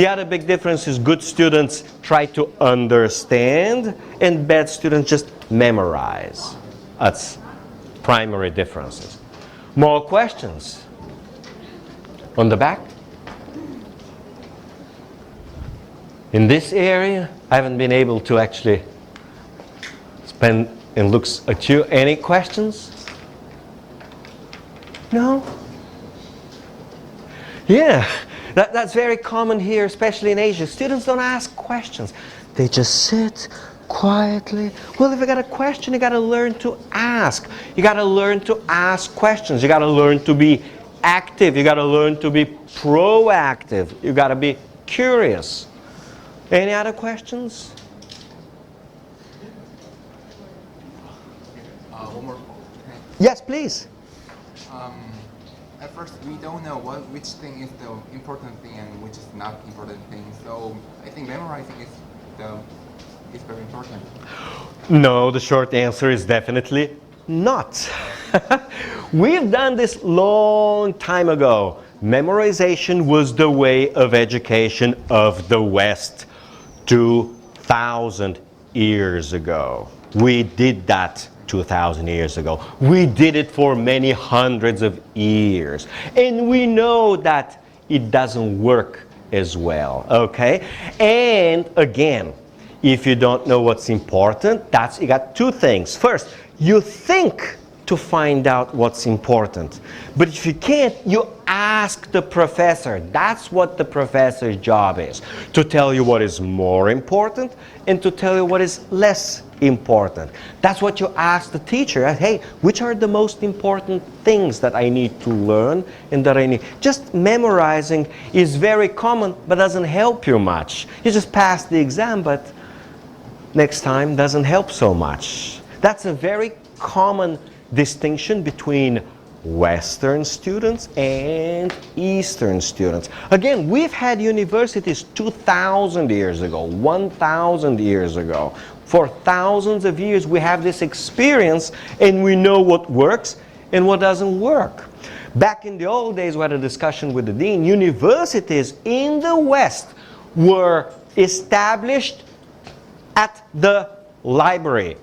The other big difference is good students try to understand and bad students just memorize. That's primary differences. More questions? On the back? In this area, I haven't been able to actually spend and look at you. Any questions? No? Yeah, that's very common here, especially in Asia. Students don't ask questions. They just sit quietly. Well, if you got a question, you got to learn to ask. You got to learn to ask questions. You got to learn to be active. You got to learn to be proactive. You got to be curious. Any other questions? One more. Yes, please. At first, we don't know which thing is the important thing and which is not important thing. So I think memorizing is very important. No, the short answer is definitely not. We've done this long time ago. Memorization was the way of education of the West 2,000 years ago. We did that 2,000 years ago. We did it for many hundreds of years. And we know that it doesn't work as well, okay? And again, if you don't know what's important, you got two things. First, you think to find out what's important. But if you can't, you ask the professor. That's what the professor's job is, to tell you what is more important and to tell you what is less important. That's what you ask the teacher. Hey, which are the most important things that I need to learn and that I need? Just memorizing is very common, but doesn't help you much. You just pass the exam, but next time doesn't help so much. That's a very common distinction between Western students and Eastern students. Again, we've had universities 2,000 years ago, 1,000 years ago. For thousands of years we have this experience and we know what works and what doesn't work. Back in the old days, we had a discussion with the dean. Universities in the West were established at the library